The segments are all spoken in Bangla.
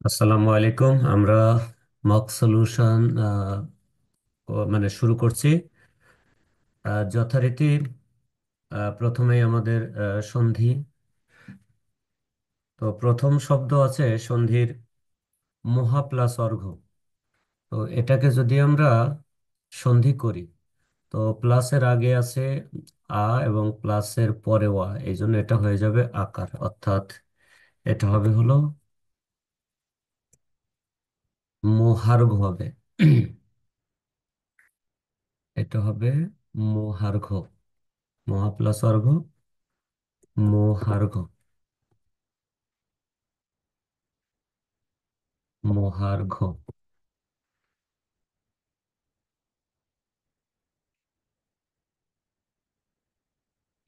আসসালামু আলাইকুম। আমরা মক সলিউশন মানে শুরু করছি। যথারীতি প্রথমেই আমাদের সন্ধি। তো প্রথম শব্দ আছে সন্ধির মহা প্লাস অর্ঘ। তো এটাকে যদি আমরা সন্ধি করি, তো প্লাসের আগে আছে আ এবং প্লাসের পরে ওয়া, এই জন্য এটা হয়ে যাবে আকার, অর্থাৎ এটা হবে হলো মহার্ঘ হবে। এটা হবে মহার্ঘ। মহা প্লাস অর্ঘ, মহার্ঘ, মহার্ঘ।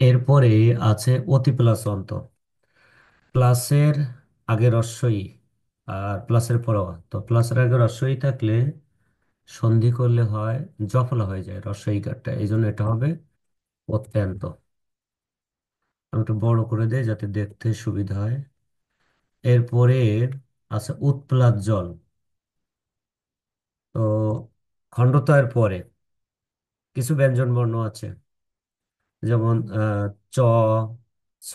এরপরে আছে অতি প্লাস অন্ত। প্লাসের আগে রস্বই আর প্লাসের পরে অ। তো প্লাসের আগে রস্বই থাকলে সন্ধি করলে হয় জফলা হয়ে যায় রস্বই কারটা, এই জন্য এটা হবে অত্যন্ত। আমি একটু বড় করে দেই যাতে দেখতে সুবিধা হয়। এরপরে আছে উৎপ্লাত জল। তো খণ্ডতায়ের পরে কিছু ব্যঞ্জন বর্ণ আছে, যেমন চ, ছ,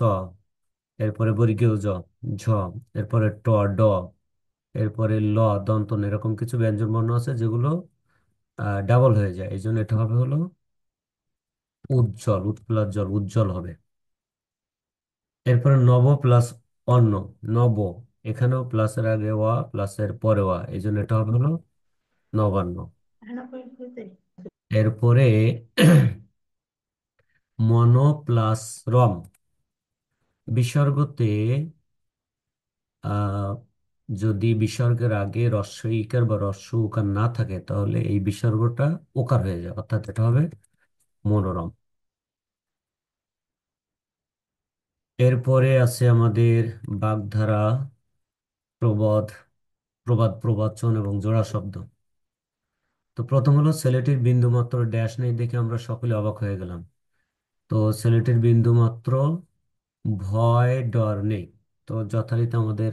এরপরে বর্গীয় জ, ঝ, এরপরে ট, ড, এরপরে ল, দন্ত ন, এরকম কিছু ব্যঞ্জন বর্ণ আছে যেগুলো ডাবল হয়ে যায়, এই জন্য এটা হবে হলো উজ্জ্বল, উৎপ্লাত জল, উজ্জ্বল হবে। এরপরে নব প্লাস অন্ন, নব, এখানেও প্লাসের আগে ওয়া প্লাসের পরে ওয়া, এই জন্য এটা হবে হলো নবান্ন। এরপরে মন প্লাস রম। বিসর্গতে আহ যদি বিসর্গের আগে হ্রস্ব ইকার বা হ্রস্ব উকার না থাকে, তাহলে এই বিসর্গটা ওকার হয়ে যায়, অর্থাৎ এটা হবে মনোরম। এরপরে আছে আমাদের বাগধারা, প্রবাদ, প্রবাদবচন এবং জোড়া শব্দ। তো প্রথম হলো ছেলেটির বিন্দুমাত্র ড্যাশ নেই দেখে আমরা সকলে অবাক হয়ে গেলাম। তো ছেলেটির বিন্দুমাত্র ভয় ডর নেই। তো যথারীতি আমাদের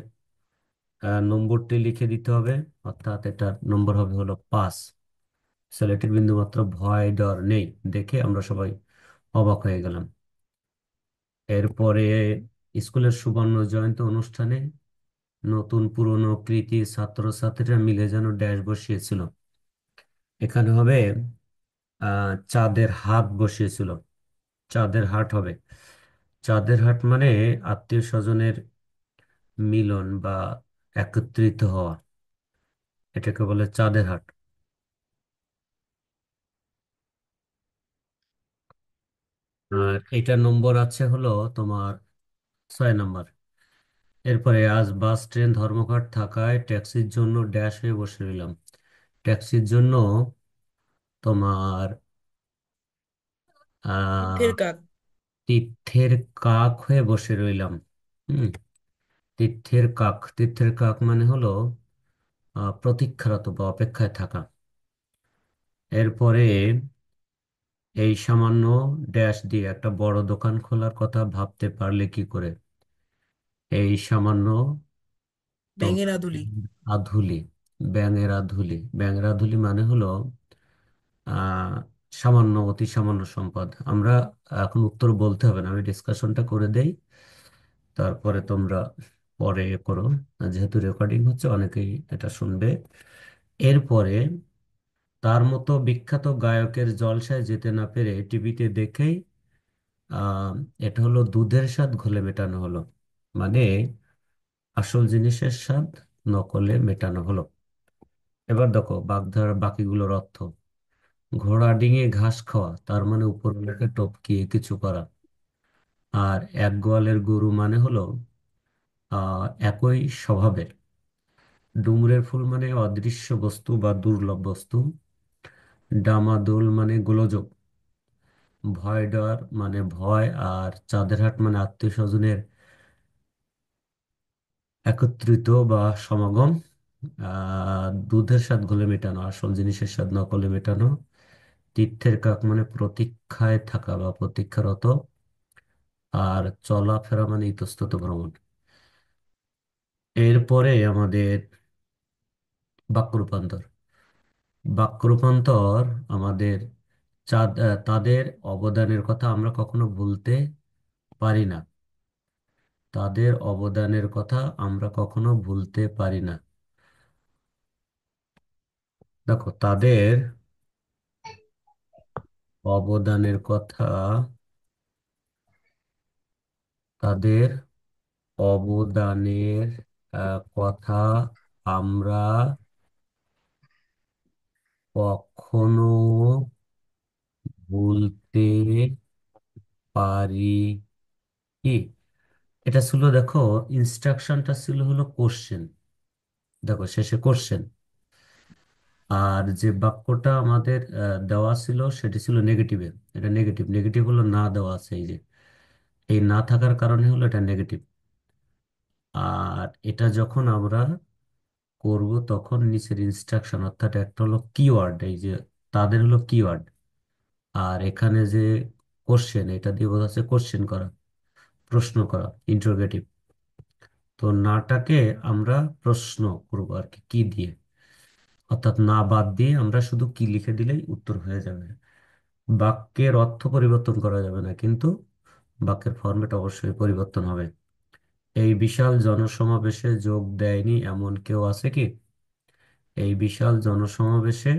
নম্বরটি লিখে দিতে হবে, অর্থাৎ এটার নম্বর হবে হলো 5। ছেলেটির বিন্দুমাত্র ভয় ডর নেই দেখে আমরা সবাই অবাক হয়ে গেলাম। এরপরে স্কুলের সুবর্ণ জয়ন্তী অনুষ্ঠানে নতুন পুরনো কৃতি ছাত্রছাত্রীরা মিলে যেন ড্যাশ বসিয়েছিল। এখানে হবে চাঁদের হাট বসিয়েছিল, চাঁদের হাট হবে। চাঁদের হাট মানে আত্মীয় স্বজনের মিলন বা একত্রিত হওয়া, এটাকে বলে চাঁদের হাট। আর এটার নম্বর আছে হলো তোমার 6 নম্বর। এরপরে আজ বাস ট্রেন ধর্মঘট থাকায় ট্যাক্সির জন্য ড্যাশ হয়ে বসে রইলাম। ট্যাক্সির জন্য তোমার তীর্থের আহ কাক। তীর্থের কাক হয়ে বসে রইলাম। হুম। তীর্থের কাক, তীর্থের কাক মানে হলো প্রতীক্ষারত বা অপেক্ষায় থাকা। এরপরে এই সামান্য ড্যাশ দিয়ে একটা বড় দোকান খোলার কথা ভাবতে পারলে কি করে। এই সামান্য ব্যাঙের তোমার আদুলি। আধুলি, ব্যাঙের আধুলি, ব্যাঙের আধুলি মানে হলো আহ সামান্য, অতি সামান্য সম্পদ। আমরা এখন উত্তর বলতে হবে না, আমি ডিসকাশনটা করে দেই, তারপরে তোমরা পরে করো। যেহেতু রেকর্ডিং হচ্ছে, অনেকেই এটা শুনবে। এরপরে তার মতো বিখ্যাত গায়কের জলসায় যেতে না পেরে টিভিতে দেখেই আহ এটা হলো দুধের স্বাদ ঘোলে মেটানো হলো। মানে আসল জিনিসের স্বাদ নকলে মেটানো হলো। এবার দেখো বাগধারার বাকিগুলোর অর্থ। ঘোড়া ডিঙে ঘাস খাওয়া, তার মানে উপরওয়ালাকে টপকিয়ে কিছু করা। আর এক গোয়ালের গরু মানে হলো একই স্বভাবের। ডুমুরের ফুল মানে অদৃশ্য বস্তু বা দুর্লভ বস্তু। ডামাডোল মানে গোলযোগ। ভয় ডর মানে ভয়। আর চাঁদের হাট মানে আত্মীয় স্বজনের একত্রিত বা সমাগম। দুধের স্বাদ ঘোলে মেটানো, আসল জিনিসের স্বাদ নকলে মেটানো। তীর্থের কাক মানে প্রতীক্ষায় থাকা বা প্রতীক্ষারত। আর চলাফেরা মানে ইতস্তত ভ্রমণ। এরপরে আমাদের বাক্য রূপান্তর। বাক্য রূপান্তর আমাদের তাদের অবদানের কথা আমরা কখনো ভুলতে পারি না। তাদের অবদানের কথা আমরা কখনো ভুলতে পারি না। দেখো, তাদের অবদানের কথা, তাদের অবদানের কথা আমরা কখনো ভুলতে পারি কি? এটা ছিল, দেখো, ইনস্ট্রাকশনটা ছিল হলো কোশ্চেন। দেখো, শেষে কোশ্চেন। আর যে বাক্যটা আমাদের দেওয়া ছিল সেটি ছিল নেগেটিভে। এটা নেগেটিভ, নেগেটিভ হলো না দেওয়া আছে, এই যে এই না থাকার কারণে হলো এটা নেগেটিভ। আর এটা যখন আমরা করব তখন নিচের ইনস্ট্রাকশন, অর্থাৎ একটা হলো কিওয়ার্ড, এই যে তাদের হলো কিওয়ার্ড। আর এখানে যে কোশ্চেন, এটা দিয়ে বোঝাচ্ছে কোশ্চেন করা, প্রশ্ন করা, ইন্টারোগেটিভ। তো নাটাকে আমরা প্রশ্ন করবো আর কি, কি দিয়ে, অর্থাৎ না বাদ দিয়ে আমরা শুধু কি লিখে দিলেই উত্তর হয়ে যাবে। বাক্যের অর্থ পরিবর্তন করা যাবে না, কিন্তু বাক্যের ফরম্যাট অবশ্যই পরিবর্তন হবে। এই বিশাল জনসমাবেশে যোগ দেয়নি এমন কেউ আছে কি? এই বিশাল জনসমাবেশে,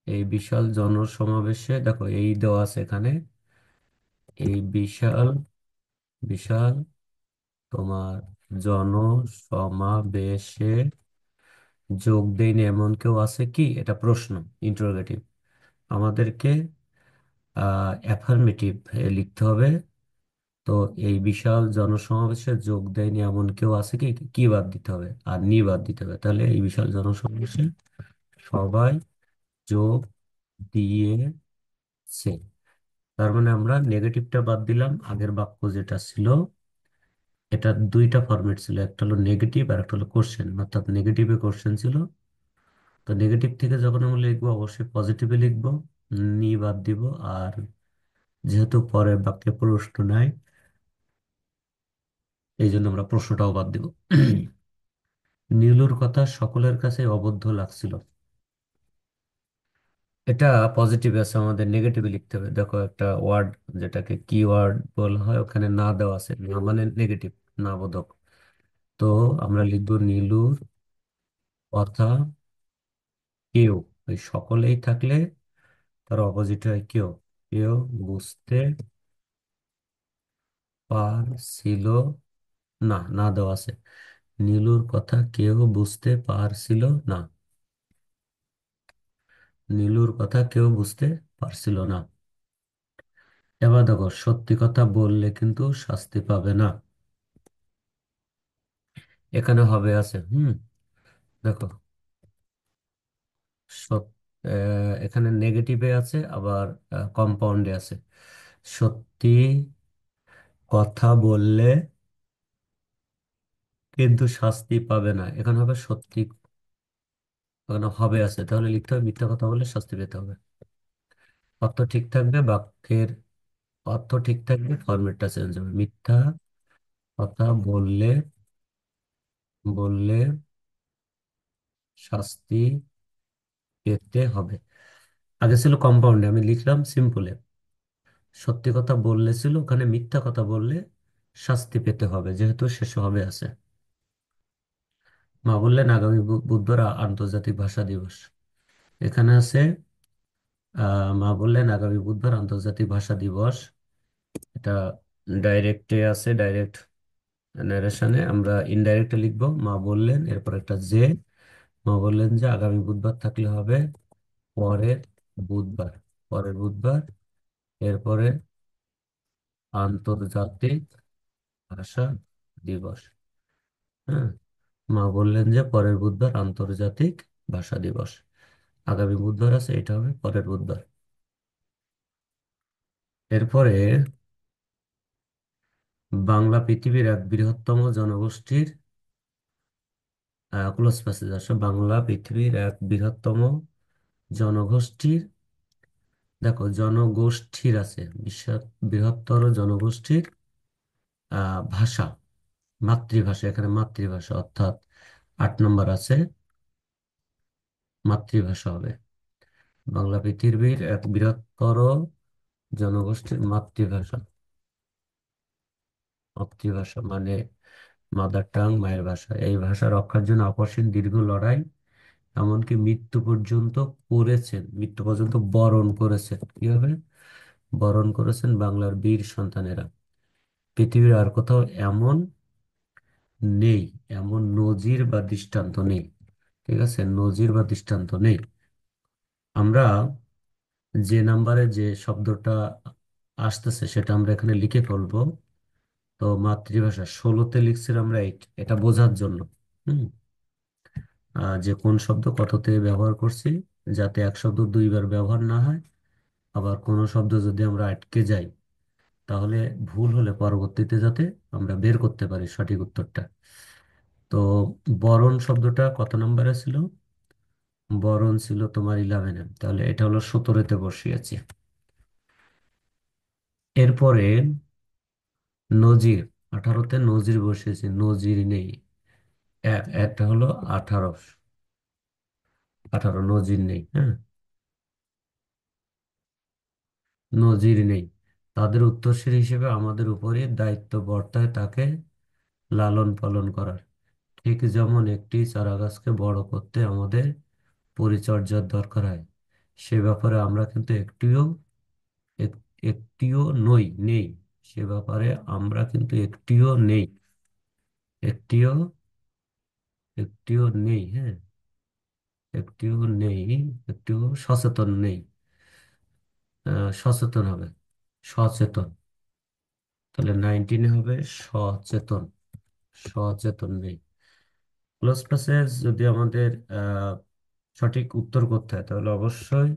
এই বিশাল জনসমাবেশে, দেখো এই দেওয়া আছে এখানে। এই বিশাল, বিশাল তোমার জনসমাবেশে যোগ দেয়নি এমন কেউ আছে কি? এটা প্রশ্ন, ইন্টারোগেটিভ। আমাদেরকে অ্যাফার্মেটিভ লিখতে হবে। তো এই বিশাল জনসমাবেশে যোগ দেয়নি এমন কেউ আছে কি, কি বাদ দিতে হবে আর নি বাদ দিতে হবে। তাহলে এই বিশাল জনসমাবেশে সবাই যোগ দিয়েছে। তার মানে আমরা নেগেটিভটা বাদ দিলাম। আগের বাক্য যেটা ছিল, এটা দুইটা ফরম্যাট ছিল, একটা হলো নেগেটিভ আর একটা হলো কোশ্চেন, অর্থাৎ নেগেটিভে কোশ্চেন ছিল। তো নেগেটিভ থেকে যখন আমরা লিখবো অবশ্যই পজিটিভে লিখবো, নি বাদ দিব। আর যেহেতু পরের বাক্যে প্রশ্ন নাই, এই জন্য আমরা প্রশ্নটাও বাদ দিব। নীলুর কথা সকলের কাছে অবদ্ধ লাগছিল। এটা পজিটিভ আছে, আমাদের নেগেটিভে লিখতে হবে। দেখো, একটা ওয়ার্ড যেটাকে কি ওয়ার্ড বলা হয়, ওখানে না দেওয়া আছে, না মানে নেগেটিভ, না বোধক। তো আমরা লিখবো নীলুর কথা কেউ, ওই সকলেই থাকলে তার অপোজিট হয় কেউ, কেউ বুঝতে পারছিল না, না দেওয়া আছে। নীলুর কথা কেউ বুঝতে পারছিল না, নীলুর কথা কেউ বুঝতে পারছিল না। এবার দেখো, সত্যি কথা বললে কিন্তু শাস্তি পাবে না। এখানে হবে আছে, দেখো, সত- এখানে নেগেটিভে আছে, আবার কম্পাউন্ডে আছে। সত্যি কথা বললে কিন্তু শাস্তি পাবে না, এখানে হবে সত্যি, এখানে হবে আছে, তাহলে লিখতে হবে মিথ্যা কথা বললে শাস্তি পেতে হবে। অর্থ ঠিক থাকবে, বাক্যের অর্থ ঠিক থাকবে, ফরম্যাটটা চেঞ্জ হবে। মিথ্যা কথা বললে, বললে শাস্তি পেতে হবে। আগে ছিল কম্পাউন্ডে, আমি লিখলাম সিম্পলে। সত্যি কথা বললে ছিল, ওখানে মিথ্যা কথা বললে শাস্তি পেতে হবে, যেহেতু শেষে হবে আছে। মা বললেন আগামী বুধবার আন্তর্জাতিক ভাষা দিবস। এখানে আছে মা বললেন আগামী বুধবার আন্তর্জাতিক ভাষা দিবস। এটা ডাইরেক্টে আছে, ডাইরেক্ট নারেশনে। আমরা ইনডাইরেক্টে লিখবো মা বললেন, এরপর একটা যে। মা বললেন যে আগামী বুধবার থাকলে হবে পরের বুধবার, পরের বুধবার। এরপরে আন্তর্জাতিক ভাষা দিবস। হ্যাঁ, মা বললেন যে পরের বুধবার আন্তর্জাতিক ভাষা দিবস। আগামী বুধবার আছে, এটা হবে পরের বুধবার। এরপরে বাংলা পৃথিবীর এক বৃহত্তম জনগোষ্ঠীর, ক্লোজ প্যাসেজ আসে, বাংলা পৃথিবীর এক বৃহত্তম জনগোষ্ঠীর। দেখো, জনগোষ্ঠীর আছে, বৃহত্তর জনগোষ্ঠীর ভাষা। মাতৃভাষা, এখানে মাতৃভাষা অর্থাৎ 8 নম্বর আছে, মাতৃভাষা হবে। বাংলা পৃথিবীর এক বৃহত্তর জনগোষ্ঠীর মাতৃভাষা। মাতৃভাষা মানে মাদার টাং, মায়ের ভাষা। এই ভাষা রক্ষার জন্য আপসীন দীর্ঘ লড়াই, এমনকি মৃত্যু পর্যন্ত করেছেন, মৃত্যু পর্যন্ত বরণ করেছেন। কি হবে? বরণ করেছেন বাংলার বীর সন্তানেরা। পৃথিবীর আর কোথাও এমন নেই, এমন নজির বা দৃষ্টান্ত নেই। ঠিক আছে, নজির বা দৃষ্টান্ত নেই। আমরা যে নাম্বারে যে শব্দটা আসতেছে সেটা আমরা এখানে লিখে ফেলবো। তো মাতৃভাষা 16তে লিখছি আমরা এটা বোঝার জন্য। হুম যে কোন শব্দ কততে ব্যবহার করছি, যাতে এক শব্দ দুইবার ব্যবহার না হয়। আবার কোনো শব্দ যদি আমরা আটকে যাই, তাহলে ভুল হলে পরবর্তীতে যাতে আমরা বের করতে পারি সঠিক উত্তরটা। তো বরণ শব্দটা কত নম্বরে ছিল? বরণ ছিল তোমার 11-এ, তাহলে এটা হলো 17তে বসিয়েছি। এরপরে নজির, 18তে নজির বসিয়েছি, নজির নেই। এটা হলো 18, 18 নজির নেই। হ্যাঁ, নজির নেই। তাদের উত্তরসূরি হিসেবে আমাদের উপরই দায়িত্ব বর্তায় তাকে লালন পালন করার। ঠিক যেমন একটি চারাগাছকে বড় করতে আমাদের পরিচর্যার দরকার হয়, সে ব্যাপারে আমরা কিন্তু এক- একটিও নেই। সে ব্যাপারে আমরা কিন্তু একটিও নেই, একটিও একটিও নেই। হ্যাঁ, একটিও নেই, একটিও সচেতন নেই। সচেতন হবে, সচেতন। তাহলে 19 হবে সচেতন, সচেতন নেই। ক্লোজ প্যাসেজ যদি আমাদের আহ, সঠিক উত্তর করতে হয়, তাহলে অবশ্যই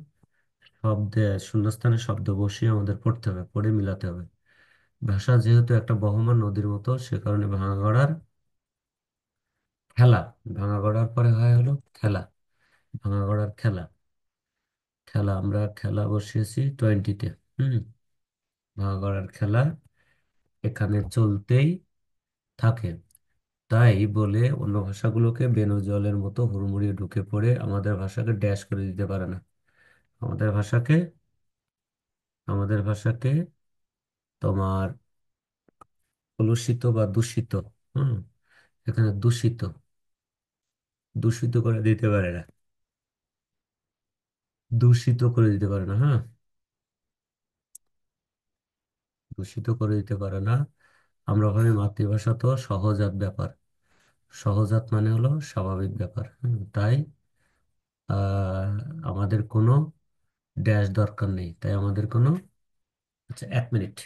শব্দে শূন্যস্থানে শব্দ বসিয়ে আমাদের পড়তে হবে, পড়ে মিলাতে হবে। ভাষা যেহেতু একটা বহমান নদীর মতো, সে কারণে ভাঙাগড়ার খেলা, ভাঙাগড়ার পরে হয় হলো খেলা, ভাঙাগড়ার খেলা। খেলা, আমরা খেলা বসিয়েছি 20-তে। হুম ভাঙাগড়ার খেলা এখানে চলতেই থাকে। তাই বলে অন্য ভাষাগুলোকে বেনজলের মতো হুড়মুড়িয়ে ঢুকে পড়ে আমাদের ভাষাকে ড্যাশ করে দিতে পারে না। আমাদের ভাষাকে, আমাদের ভাষাকে তোমার কলুষিত বা দূষিত, হুম এখানে দূষিত, দূষিত করে দিতে পারে না, দূষিত করে দিতে পারে না। হ্যাঁ, দূষিত করে দিতে পারে না। আমরা ভাবি মাতৃভাষা তো সহজাত ব্যাপার। সহজাত মানে হলো স্বাভাবিক ব্যাপার। তাই আহ আমাদের কোনো ড্যাশ দরকার নেই, তাই আমাদের কোনো, আচ্ছা 1 মিনিট।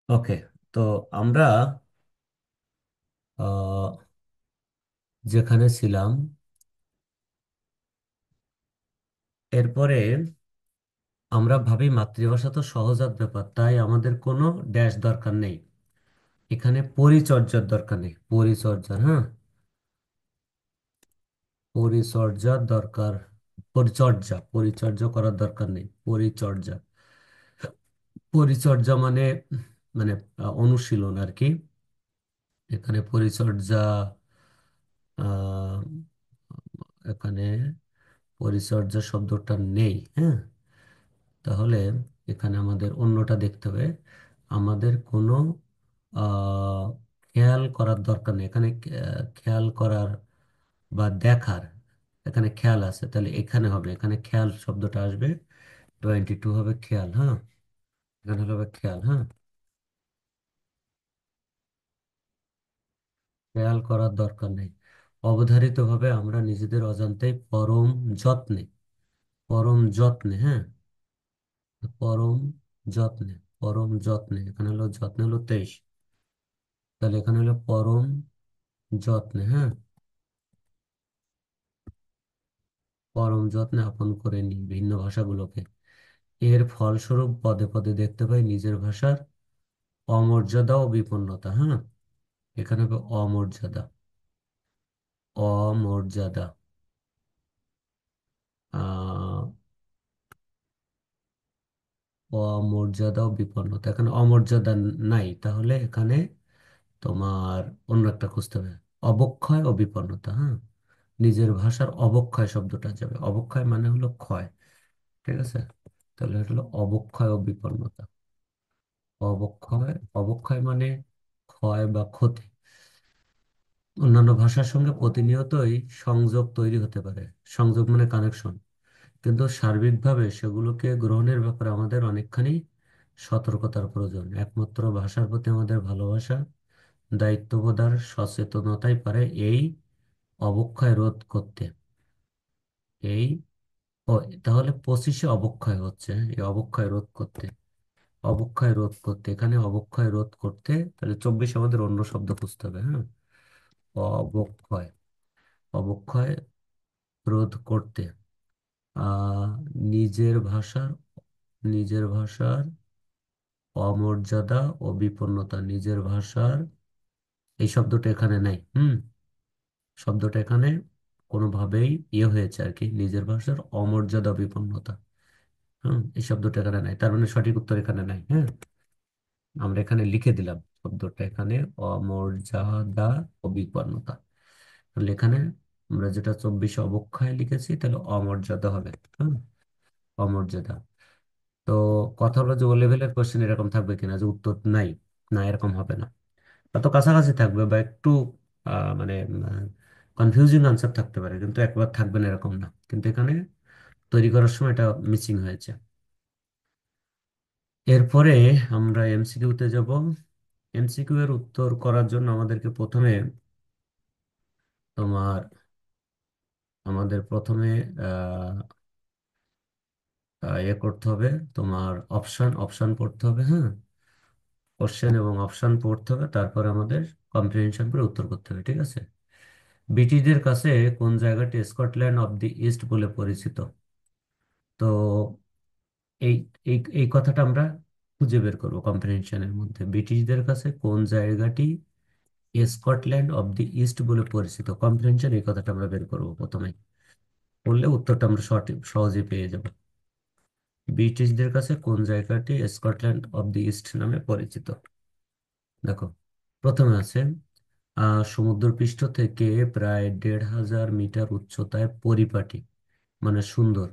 ওকে, তো আমরা আহ, যেখানে ছিলাম, এরপরে আমরা ভাবি মাতৃভাষা তো সহজাত ব্যাপার, তাই আমাদের কোনো ড্যাশ দরকার নেই। এখানে পরিচর্যার দরকার নেই, পরিচর্যা, হ্যাঁ, পরিচর্যার দরকার, পরিচর্যা পরিচর্যা করার দরকার নেই, পরিচর্যা। পরিচর্যা মানে মানে অনুশীলন আর কি। এখানে পরিচর্যা, আহ, এখানে পরিচর্যা শব্দটা নেই, হ্যাঁ। তাহলে এখানে আমাদের অন্যটা দেখতে হবে। আমাদের কোনো আহ, খেয়াল করার দরকার নেই এখানে, খেয়াল করার বা দেখার, এখানে খেয়াল আছে, তাহলে এখানে হবে, এখানে খেয়াল শব্দটা আসবে। 22 হবে খেয়াল, হ্যাঁ, এখানে হবে খেয়াল, হ্যাঁ। খেয়াল করার দরকার নেই। অবধারিতভাবে আমরা নিজেদের অজান্তেই পরম যত্নে, পরম যত্নে, হ্যাঁ, পরম যত্নে, পরম যত্নে, এখানে হলো যত্নে হলো 23, তাহলে এখানে হলো পরম যত্নে, হ্যাঁ, পরম যত্নে আপন করে নিই ভিন্ন ভাষাগুলোকে। এর ফলস্বরূপ পদে পদে দেখতে পাই নিজের ভাষার অমর্যাদা ও বিপন্নতা, হ্যাঁ, এখানে হবে অমর্যাদা, অমর্যাদা, আহ অমর্যাদা ও বিপন্নতা, এখানে অমর্যাদা নাই, তাহলে এখানে তোমার অন্য একটা খুঁজতে হবে, অবক্ষয় ও বিপন্নতা, হ্যাঁ। নিজের ভাষার অবক্ষয় শব্দটা যাবে, অবক্ষয় মানে হলো ক্ষয়, ঠিক আছে। তাহলে এটা হলো অবক্ষয় ও বিপন্নতা। অবক্ষয়, অবক্ষয় মানে ক্ষয় বা ক্ষতি। অন্যান্য ভাষার সঙ্গে প্রতিনিয়তই সংযোগ তৈরি হতে পারে, সংযোগ মানে কানেকশন, কিন্তু সার্বিকভাবে সেগুলোকে গ্রহণের ব্যাপারে আমাদের অনেকখানি সতর্কতার প্রয়োজন। একমাত্র ভাষার প্রতি আমাদের ভালোবাসা, দায়িত্ববোধ আর সচেতনতাই পারে এই অবক্ষয় রোধ করতে। এই ও, তাহলে 25-এ অবক্ষয় হচ্ছে, এই অবক্ষয় রোধ করতে, অবক্ষয় রোধ করতে, এখানে অবক্ষয় রোধ করতে, তাহলে 24 আমাদের অন্য শব্দ খুঁজতে হবে, হ্যাঁ। অবক্ষয়, অবক্ষয় রোধ করতে, আহ নিজের ভাষার, নিজের ভাষার অমর্যাদা ও বিপন্নতা, নিজের ভাষার, এই শব্দটা এখানে নাই, শব্দটা এখানে কোনোভাবেই হয়েছে আর কি, নিজের ভাষার অমর্যাদা বিপন্নতা, এই শব্দটা এখানে নাই, তার মানে সঠিক উত্তর এখানে নাই, হ্যাঁ। আমরা এখানে লিখে দিলাম শব্দটা এখানে, অমর্যাদা ও বিপন্নতা। তাহলে এখানে আমরা যেটা 24 অবক্ষয় লিখেছি, তাহলে অমর্যাদা হবে, হ্যাঁ, অমর্যাদা। তো কথা হলো যে ও লেভেলের কোশ্চেন এরকম থাকবে কিনা যে উত্তর নাই, না এরকম হবে না, এত কাছাকাছি থাকবে বা একটু মানে কনফিউজিং আনসার থাকতে পারে, কিন্তু একবার থাকবে না এরকম না, কিন্তু এখানে তৈরি করার সময় এটা মিসিং হয়েছে। এরপরে আমরা এমসিকিউতে যাব। এমসিকিউ এর উত্তর করার জন্য আমাদেরকে প্রথমে তোমার, আমাদের প্রথমে আহ করতে হবে, তোমার অপশন, অপশন পড়তে হবে, হ্যাঁ, কোশ্চেন এবং অপশন পড়তে হবে, তারপর আমাদের কম্প্রিহেনশন করে উত্তর করতে হবে, ঠিক আছে। ব্রিটিশদের কাছে কোন জায়গাটি স্কটল্যান্ড অফ দি ইস্ট বলে পরিচিত? তো এই এই এই কথাটা আমরা খুঁজে বের করবো কম্প্রিহেনশনের মধ্যে, ব্রিটিশদের কাছে কোন জায়গাটি স্কটল্যান্ড অফ দি ইস্ট বলে পরিচিত, কম্প্রিহেনশন এই কথাটা আমরা বের করবো প্রথমে, করলে উত্তরটা আমরা সঠিক সহজেই পেয়ে যাব। ব্রিটিশদের কাছে কোন জায়গাটি স্কটল্যান্ড অফ দি ইস্ট নামে পরিচিত? দেখো, প্রথমে আছে সমুদ্রপৃষ্ঠ থেকে প্রায় 1,500 মিটার উচ্চতায় পরিপাটি, মানে সুন্দর,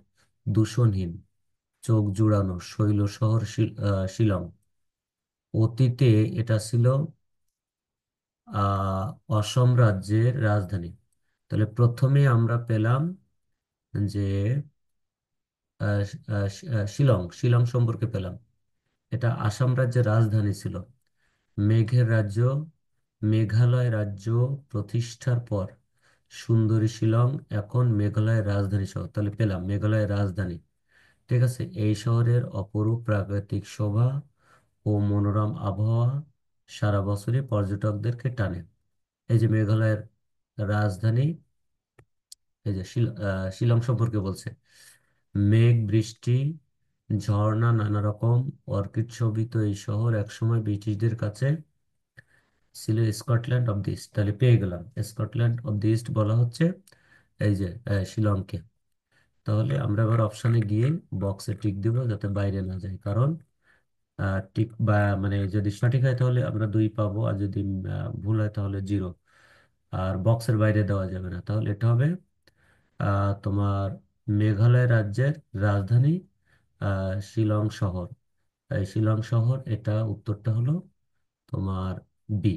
দূষণহীন, চোখ জুড়ানো শৈল শহর শিলং। অতীতে এটা ছিল আহ অসম রাজ্যের রাজধানী। তাহলে প্রথমে আমরা পেলাম যে শিলং, শিলং সম্পর্কে পেলাম, এটা আসাম রাজ্যের রাজধানী ছিল। মেঘের রাজ্য, মেঘালয় রাজ্য প্রতিষ্ঠার পর সুন্দরী শিলং এখন মেঘালয়ের রাজধানী শহর, তাহলে পেলাম মেঘালয়ের রাজধানী, ঠিক আছে। এই শহরের অপরূপ প্রাকৃতিক শোভা ও মনোরম আবহাওয়া সারা বছরই পর্যটকদেরকে টানে। এই যে মেঘালয়ের রাজধানী, এই যে শিলং সম্পর্কে বলছে, মেঘ, বৃষ্টি, ঝর্ণা, নানা রকম অর্কিড শোভিত এই শহর একসময় ব্রিটিশদের কাছে ছিল স্কটল্যান্ড অফ দি ইস্ট, তাহলে পেয়ে গেলাম স্কটল্যান্ড অফ দি ইস্ট বলা হচ্ছে এই যে শিলংকে। তাহলে আমরা এবার অপশনে গিয়ে বক্সে টিক দিব যাতে বাইরে না যায়, কারণ টিক বা মানে যদি সঠিক হয় তাহলে আমরা 2 পাবো, আর যদি ভুল হয় তাহলে 0। আর বক্সের বাইরে দেওয়া যাবে না, তাহলে এটা হবে তোমার মেঘালয় রাজ্যের রাজধানী শিলং শহর। এই শিলং শহর, এটা উত্তরটা হলো তোমার বি।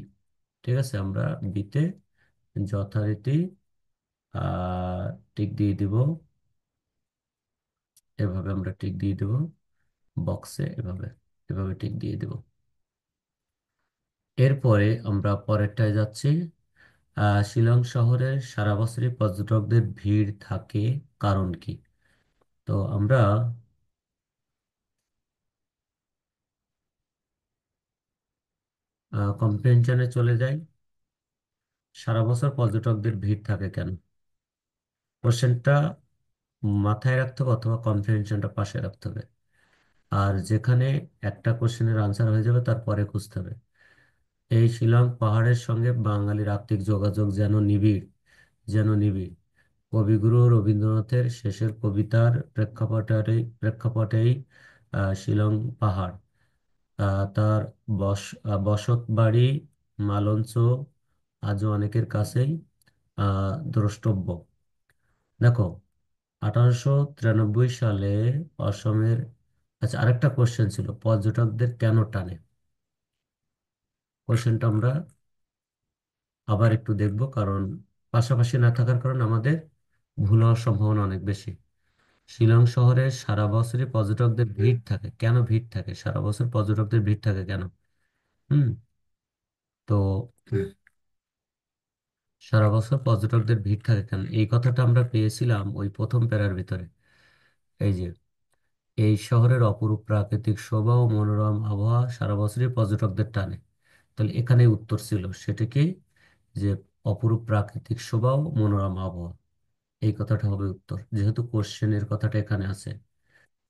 ঠিক আছে, আমরা বিতে যথারীতি টিক দিয়ে দিব। এভাবে আমরা টিক দিয়ে দেব বক্সে, এভাবে এভাবে টিক দিয়ে দেব। এরপরে আমরা পরেরটায় যাচ্ছি। শিলং শহরে সারা বছরই পর্যটকদের ভিড় থাকে, কারণ কি? তো আমরা কম্প্রিহেনশনে চলে যাই। সারা বছর পর্যটকদের ভিড় থাকে কেন? কোশ্চেনটা মাথায় রাখতে হবে অথবা কম্প্রিহেনশনটা পাশে রাখতে হবে। আর যেখানে একটা কোশ্চেনের আনসার হয়ে যাবে তারপরে খুঁজতে হবে। এই শিলং পাহাড়ের সঙ্গে বাঙালির আত্মিক যোগাযোগ যেন নিবিড়, যেন নিবিড়। কবিগুরু রবীন্দ্রনাথের শেষের কবিতার প্রেক্ষাপটেই শিলং পাহাড়। তার বসত বাড়ি মালঞ্চ আজও অনেকের কাছেই দ্রষ্টব্য। দেখো, 1893 সালে অসমের, আচ্ছা আরেকটা কোশ্চেন ছিল পর্যটকদের কেন টানে। কোশ্চেনটা আমরা আবার একটু দেখব, কারণ পাশাপাশি না থাকার কারণে আমাদের ভুল হওয়ার সম্ভাবনা অনেক বেশি। শিলং শহরে সারা বছরই পর্যটকদের ভিড় থাকে, কেন ভিড় থাকে? সারা বছর পর্যটকদের ভিড় থাকে কেন? হুম তো সারা বছর পর্যটকদের ভিড় থাকে কেন, এই কথাটা আমরা পেয়েছিলাম ওই প্রথম প্যারার ভিতরে। এই যে, এই শহরের অপরূপ প্রাকৃতিক শোভা ও মনোরম আবহাওয়া সারা বছরই পর্যটকদের টানে। তাহলে এখানে উত্তর ছিল সেটা কি, যে অপরূপ প্রাকৃতিক শোভা ও মনোরম আবহাওয়া। এই কথাটা হবে উত্তর, যেহেতু কোশ্চেনের কথাটা এখানে আছে।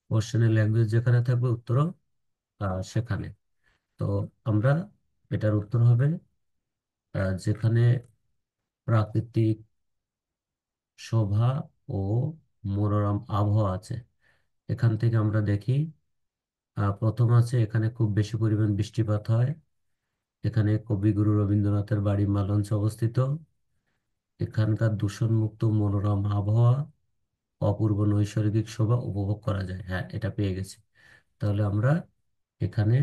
কোশ্চেনের ল্যাঙ্গুয়েজ যেখানে থাকবে উত্তরও সেখানে। তো আমরা, এটার উত্তর হবে যেখানে প্রাকৃতিক শোভা ও মনোরম আবহাওয়া আছে। এখান থেকে আমরা দেখি প্রথম আছে এখানে খুব বেশি পরিমাণ বৃষ্টিপাত হয়। এখানে কবিগুরু রবীন্দ্রনাথের বাড়ি মালঞ্চ অবস্থিত। এখানকার দূষণমুক্ত মনোরম আবহাওয়া, অপূর্ব নৈসর্গিক শোভা উপভোগ করা যায়। হ্যাঁ, এটা পেয়ে গেছি। তাহলে আমরা এখানে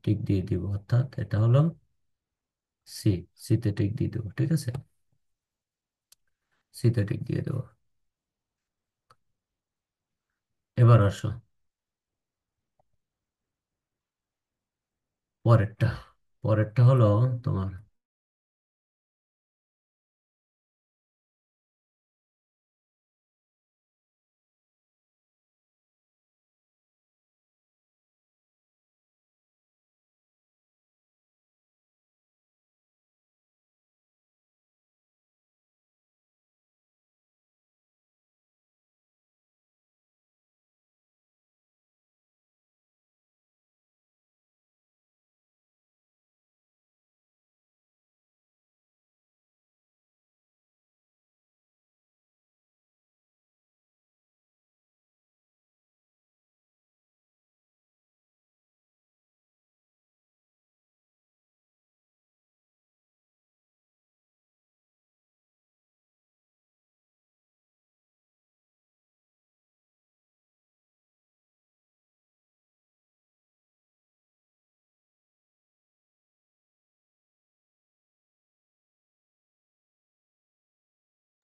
টিক দিয়ে দিব, অর্থাৎ এটা হলো সি। সিতে টিক দিয়ে দেবো, ঠিক আছে, সিতে টিক দিয়ে দেবো। এবার আসো পরেরটা। পরেরটা হলো তোমার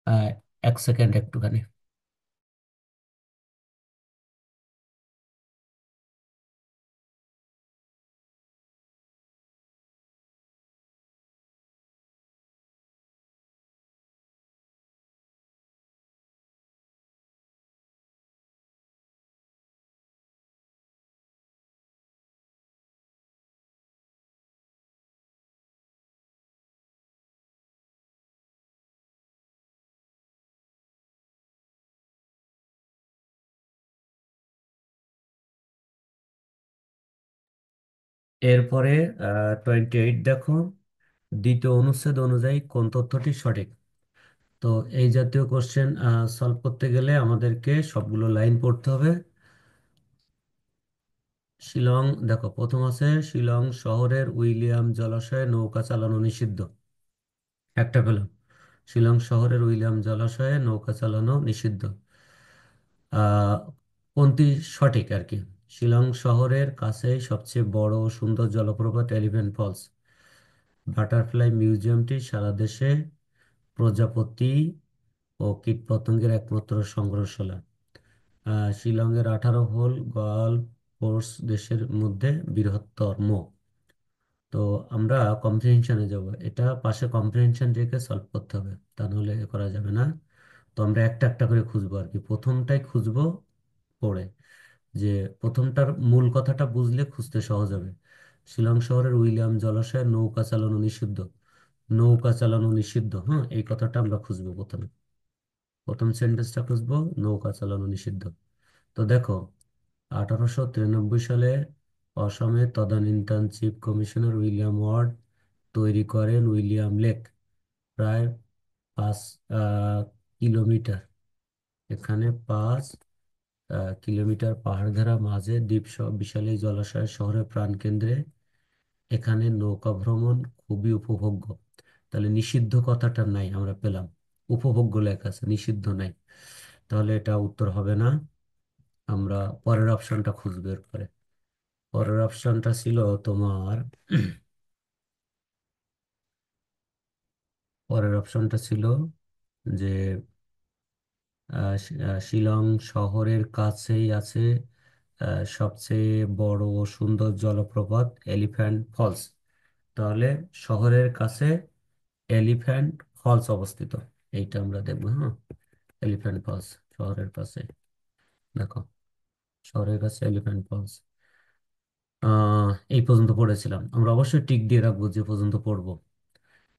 আহ, এক সেকেন্ড একটুখানি। এরপরে 28 দেখো, দ্বিতীয় অনুচ্ছেদ অনুযায়ী কোন তথ্যটি সঠিক। তো এই জাতীয় কোশ্চেন সলভ করতে গেলে আমাদেরকে সবগুলো লাইন পড়তে হবে। শিলং, দেখো প্রথম আছে শিলং শহরের উইলিয়াম জলাশয়ে নৌকা চালানো নিষিদ্ধ। একটা পেলাম, শিলং শহরের উইলিয়াম জলাশয়ে নৌকা চালানো নিষিদ্ধ। আহ কোনটি সঠিক আর কি? শিলং শহরের কাছেই সবচেয়ে বড় ও সুন্দর জলপ্রপাত এলিফ্যান্ট ফলস। বাটারফ্লাই মিউজিয়ামটি সারা দেশে প্রজাপতি ও কীটপতঙ্গের একমাত্র সংগ্রহশালা। শিলংয়ের 18 হোল গল্ফ কোর্স দেশের মধ্যে বৃহত্তম। তো আমরা কম্প্রিহেনশনে যাব, এটা পাশে কম্প্রিহেনশন রেখে সলভ করতে হবে, তা নাহলে এ করা যাবে না। তো আমরা একটা একটা করে খুঁজবো আর কি, প্রথমটাই খুঁজবো পড়ে, যে প্রথমটার মূল কথাটা বুঝলে খুঁজতে সহজ হবে। শিলং শহরের উইলিয়াম জলাশয়ে নৌকা চালানো নিষিদ্ধ। নৌকা চালানো নিষিদ্ধ, হ্যাঁ, এই কথাটা আমরা খুঁজবো প্রথমে। প্রথম সেন্টেন্সটা খুঁজবো, নৌকা চালানো নিষিদ্ধ। তো দেখো, 1893 সালে অসমের তদানীন্তন চিফ কমিশনার উইলিয়াম ওয়ার্ড তৈরি করেন উইলিয়াম লেক, প্রায় 5 কিলোমিটার। এখানে 5 কিলোমিটার পাহাড় ঘেরা মাঝে দ্বীপ সহ বিশাল এই জলাশয় শহরের প্রাণকেন্দ্রে। এখানে নৌকা ভ্রমণ খুবই উপভোগ্য। তাহলে নিষিদ্ধ কথাটা নাই, আমরা পেলাম। উপভোগ্য লেখা আছে, নিষিদ্ধ নাই। তাহলে এটা উত্তর হবে না। আমরা পরের অপশনটা খুঁজবো এরপরে। পরের অপশনটা ছিল তোমার পরের অপশনটা ছিল যে শিলং শহরের কাছেই আছে সবচেয়ে বড় ও সুন্দর জলপ্রপাত এলিফ্যান্ট ফলস। তাহলে শহরের কাছে এলিফ্যান্ট ফলস অবস্থিত, এইটা আমরা দেখবো। হ্যাঁ, এলিফ্যান্ট ফলস শহরের কাছে। দেখো, শহরের কাছে এলিফ্যান্ট ফলস। এই পর্যন্ত পড়েছিলাম, আমরা অবশ্যই টিক দিয়ে রাখবো যে পর্যন্ত পড়বো।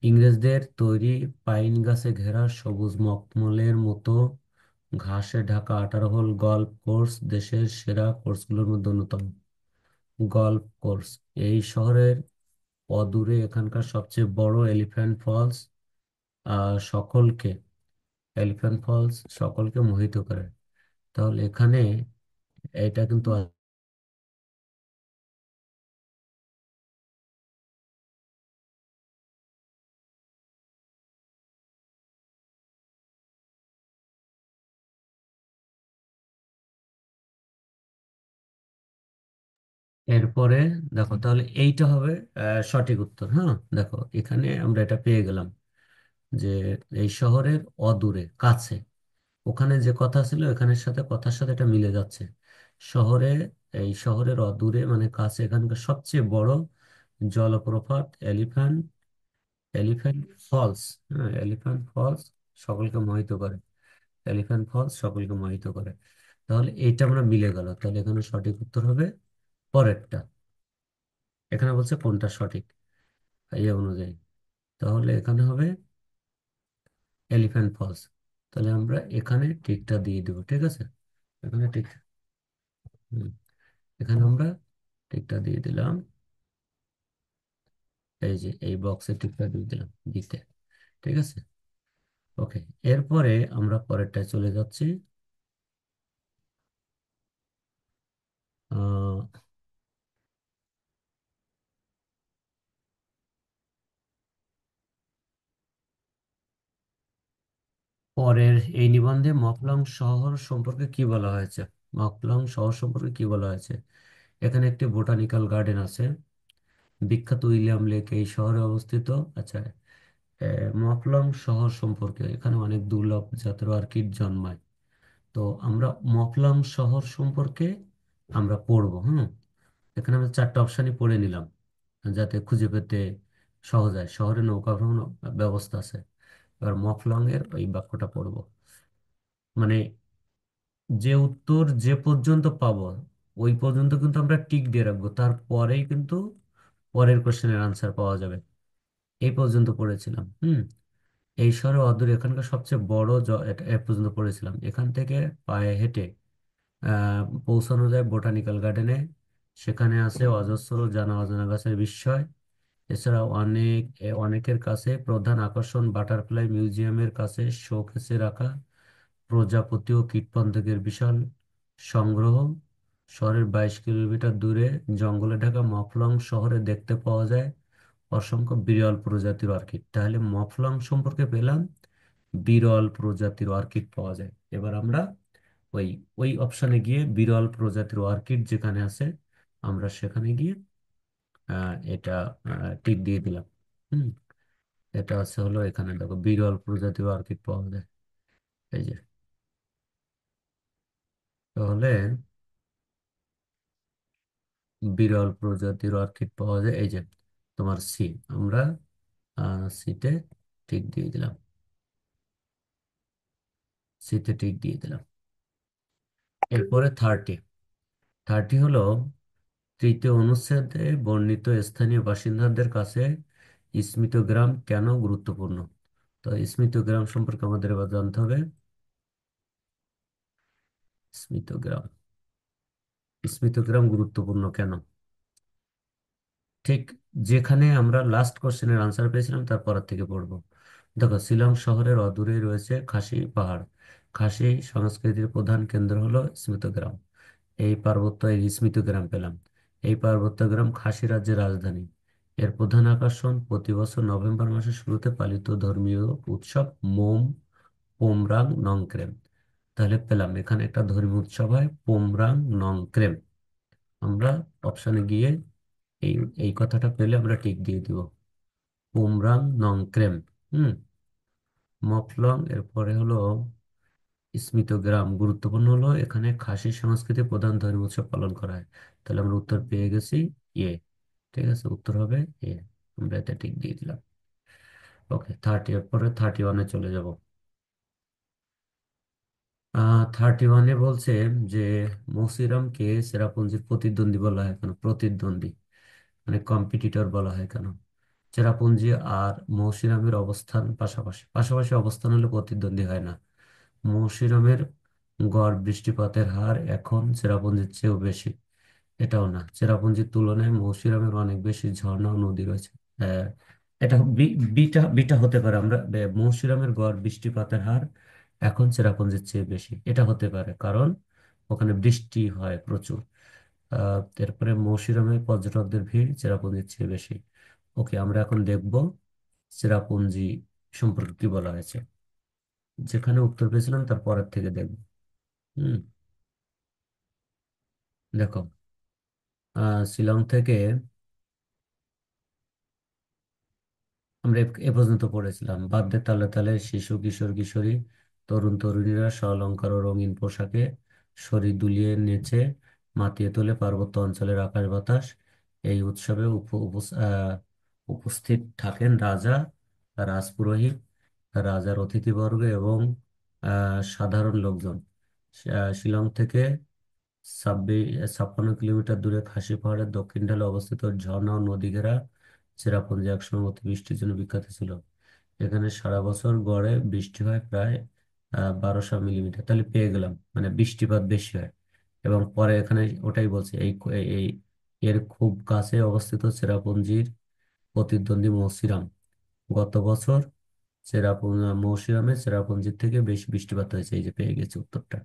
ইংরেজদের তৈরি পাইন গাছে ঘেরা সবুজ মখমলের মতো ঘাসে ঢাকা 18 হোল গল্ফ কোর্স দেশের সেরা কোর্সগুলোর মধ্যে অন্যতম। গল্ফ কোর্স এই শহরের অদূরে এখানকার সবচেয়ে বড় এলিফ্যান্ট ফলস সকলকে এলিফ্যান্ট ফলস সকলকে মোহিত করে। তাহলে এখানে এটা কিন্তু এরপরে দেখো, তাহলে এইটা হবে সঠিক উত্তর। হ্যাঁ, দেখো এখানে আমরা এটা পেয়ে গেলাম যে এই শহরের অদূরে কাছে, ওখানে যে কথা ছিল এখানের সাথে কথার সাথে এটা মিলে যাচ্ছে। শহরে, এই শহরের অদূরে মানে কাছে এখানকার সবচেয়ে বড় জলপ্রপাত এলিফ্যান্ট এলিফ্যান্ট ফলস। হ্যাঁ, এলিফ্যান্ট ফলস সকলকে মোহিত করে। এলিফ্যান্ট ফলস সকলকে মোহিত করে। তাহলে এইটা আমরা মিলে গেল, তাহলে এখানে সঠিক উত্তর হবে পরেরটা। এখানে বলছে কোনটা সঠিক এই অনুযায়ী, তাহলে এখানে হবে এলিফ্যান্ট ফলস। তাহলে আমরা এখানে টিকটা দিয়ে দেবো, ঠিক আছে। এখানে টিক, হুম, এখানে আমরা টিকটা দিয়ে দিলাম। এই যে এই বক্সে টিকটা দিয়ে দিলাম দিতে, ঠিক আছে। ওকে, এরপরে আমরা পরেরটায় চলে যাচ্ছি। আহ, পরের এই নিবন্ধে মকলং শহর সম্পর্কে কি বলা হয়েছে? মকলং শহর সম্পর্কে কি বলা হয়েছে? এখানে একটি বোটানিক্যাল গার্ডেন আছে। বিখ্যাত উইলিয়াম লেক এই শহরে অবস্থিত। আচ্ছা, মকলং শহর সম্পর্কে এখানে অনেক দুর্লভ জাতের অর্কিড জন্মায়। তো আমরা মকলং শহর সম্পর্কে আমরা পড়বো। হুম, এখানে আমরা 4টা অপশনই পড়ে নিলাম যাতে খুঁজে পেতে সহজ হয়। শহরে নৌকা ভ্রমণ ব্যবস্থা আছে। এবার মকলং এর ওই বাক্যটা পড়বো, মানে যে উত্তর যে পর্যন্ত পাবো ওই পর্যন্ত কিন্তু আমরা টিক দিয়ে রাখবো, তারপরেই কিন্তু পরের কোশ্চেনের আনসার পাওয়া যাবে। এই পর্যন্ত পড়েছিলাম। এই শহরে অদূরে এখানকার সবচেয়ে বড় এটা এ পর্যন্ত পড়েছিলাম। এখান থেকে পায়ে হেঁটে পৌঁছানো যায় বোটানিক্যাল গার্ডেনে। সেখানে আছে অজস্র জানা অজানা গাছের বিস্ময়। এছাড়াও অনেকের কাছে প্রধান আকর্ষণ বাটারফ্লাই মিউজিয়ামের কাছে শোকেসে রাখা প্রজাপতি ও কীটপতঙ্গের বিশাল সংগ্রহ। শহরের 22 কিলোমিটার দূরে জঙ্গলে ঢাকা মফলং শহরে দেখতে পাওয়া যায় অসংখ্য বিরল প্রজাতির অর্কিড। তাহলে মফলং সম্পর্কে পেলাম, বিরল প্রজাতির অর্কিড পাওয়া যায়। এবার আমরা ওই ওই অপশনে গিয়ে বিরল প্রজাতির অর্কিড যেখানে আছে আমরা সেখানে গিয়ে এটা টিক দিয়ে দিলাম। হুম। এটা আছে হলো এখানে দেখো বিরল প্রজাতির অর্কিড পাওয়া যায়। এই যে, তাহলে বিরল প্রজাতির অর্কিড পাওয়া যায় এই যে তোমার সি। আমরা সিতে টিক দিয়ে দিলাম, সিতে টিক দিয়ে দিলাম। এরপরে 30 হলো তৃতীয় অনুচ্ছেদে বর্ণিত স্থানীয় বাসিন্দাদের কাছে স্মিথগ্রাম কেন গুরুত্বপূর্ণ। তো স্মিথগ্রাম সম্পর্কে আমাদের এবার জানতে হবে। স্মিথগ্রাম, স্মিথগ্রাম গুরুত্বপূর্ণ কেন? ঠিক যেখানে আমরা লাস্ট কোশ্চেনের আনসার পেয়েছিলাম তারপর থেকে পড়বো। দেখো, শিলং শহরের অদূরেই রয়েছে খাসি পাহাড়। খাসি সংস্কৃতির প্রধান কেন্দ্র হলো স্মিথগ্রাম। এই স্মিথগ্রাম পেলাম। এই পার্বত্য গ্রাম খাসি রাজ্যের রাজধানী। এর প্রধান আকর্ষণ প্রতি বছর নভেম্বর মাসের শুরুতে পালিত ধর্মীয় উৎসব পোমরাং নংক্রেম। তাহলে পেলাম এখানে একটা ধর্মীয় উৎসব হয় পোমরাং নংক্রেম। আমরা অপশনে গিয়ে এই এই কথাটা পেলে আমরা টিক দিয়ে দিব, পোমরাং নংক্রেম। হুম। মফলং এরপরে হলো স্মিথগ্রাম গুরুত্বপূর্ণ হলো এখানে খাসি সংস্কৃতি প্রধান ধর্মীয় উৎসব পালন করা হয়। তাহলে আমরা উত্তর পেয়ে গেছি এ। ঠিক আছে, উত্তর হবে এ। আমরা এটা টিক দিয়ে দিলাম। ওকে, 30 এর পরে 31-এ চলে যাব। 31-এ বলছে যে মৌসিরামকে চেরাপুঞ্জির প্রতিদ্বন্দ্বী বলা হয় কেন? প্রতিদ্বন্দ্বী মানে কম্পিটিটর বলা হয় কেন? চেরাপুঞ্জি আর মৌসিরামের অবস্থান পাশাপাশি, পাশাপাশি অবস্থান হলে প্রতিদ্বন্দ্বী হয় না। মৌসিরামের গড় বৃষ্টিপাতের হার এখন চেরাপুঞ্জির চেয়েও বেশি, এটাও না। চেরাপুঞ্জির তুলনায় মৌসিরামের অনেক বেশি ঝর্ণা ও নদী রয়েছে। আহ, এটা বিটা বিটা হতে পারে। আমরা মৌসিরামের গড় বৃষ্টিপাতের হার এখন চেরাপুঞ্জির চেয়ে বেশি, এটা হতে পারে কারণ ওখানে বৃষ্টি হয় প্রচুর। এরপরে মৌসিরামে পর্যটকদের ভিড় চেরাপুঞ্জির চেয়ে বেশি। ওকে, আমরা এখন দেখব চেরাপুঞ্জি সম্পর্কে কি বলা হয়েছে। যেখানে উত্তর পেয়েছিলাম তার পরের থেকে দেখব। হুম। দেখো, শিলং থেকে আমরা এ পর্যন্ত পড়েছিলাম বাদ্যের তালে তালে শিশু কিশোর কিশোরী তরুণ তরুণীরা স্বলংকার ও রঙিন পোশাকে শরীর দুলিয়ে নেচে মাতিয়ে তোলে পার্বত্য অঞ্চলের আকাশ বাতাস। এই উৎসবে উপস্থিত থাকেন রাজা, রাজপুরোহিত, রাজার অতিথিবর্গ এবং সাধারণ লোকজন। শিলং থেকে 56 কিলোমিটার দূরে খাসি পাহাড়ের দক্ষিণ ঢালে অবস্থিত ঝর্ণা ও নদী ঘেরা চেরাপুঞ্জি একসময় অতি বৃষ্টির জন্য বিখ্যাত ছিল। এখানে সারা বছর গড়ে বৃষ্টি হয় প্রায় 1200 মিলিমিটার। তাহলে পেয়ে গেলাম, মানে বৃষ্টিপাত বেশি হয়। এবং পরে এখানে ওটাই বলছে এই এর খুব কাছে অবস্থিত চেরাপুঞ্জির প্রতিদ্বন্দ্বী মৌসিরাম। গত বছর চেরাপুঞ্জির থেকে বেশি বৃষ্টিপাত হয়েছে। এই যে পেয়ে গেছি উত্তরটা।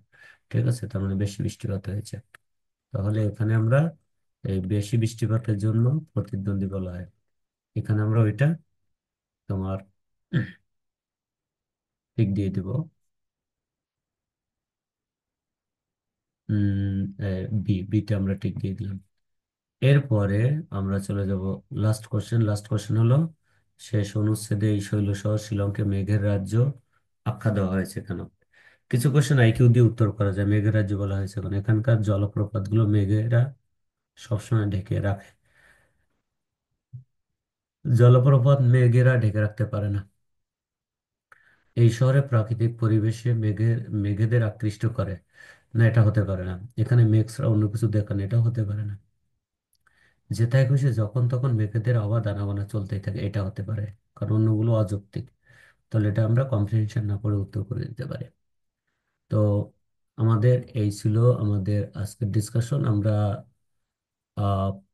ঠিক আছে, তার মানে বেশি বৃষ্টিপাত হয়েছে। তাহলে এখানে আমরা এই বেশি বৃষ্টিপাতের জন্য প্রতিদ্বন্দ্বী বলা হয়। এখানে আমরা ওইটা তোমার টিক দিয়ে দিব। বিটা আমরা টিক দিয়ে দিলাম। এরপরে আমরা চলে যাব লাস্ট কোশ্চেন। লাস্ট কোশ্চেন হলো শেষ অনুচ্ছেদে এই শৈলশহর শিলংকে মেঘের রাজ্য আখ্যা দেওয়া হয়েছে কেন? কিছু কোশ্চেন আইকিউ দিয়ে উত্তর করা যায়। মেঘের রাজ্য বলা হয়েছে কারণ এখানকার জলপ্রপাতগুলো মেঘেরা সবসময় ঢেকে রাখে। জলপ্রপাত মেঘেরা ঢেকে রাখতে পারে না। এই শহরে প্রাকৃতিক পরিবেশে মেঘেদের আকৃষ্ট করে না, এটা হতে পারে না। এখানে মেঘ ছাড়া অন্য কিছু দেখা নেই, এটা হতে পারে না। যেথায় খুশি যখন তখন মেঘেদের আবাদ আনাগোনা চলতেই থাকে, এটা হতে পারে কারণ অন্যগুলো অযৌক্তিক। তাহলে এটা আমরা কম্প্রিহেনশন না করে উত্তর করে দিতে পারি। তো আমাদের এই ছিল আমাদের আজকের ডিসকাশন। আমরা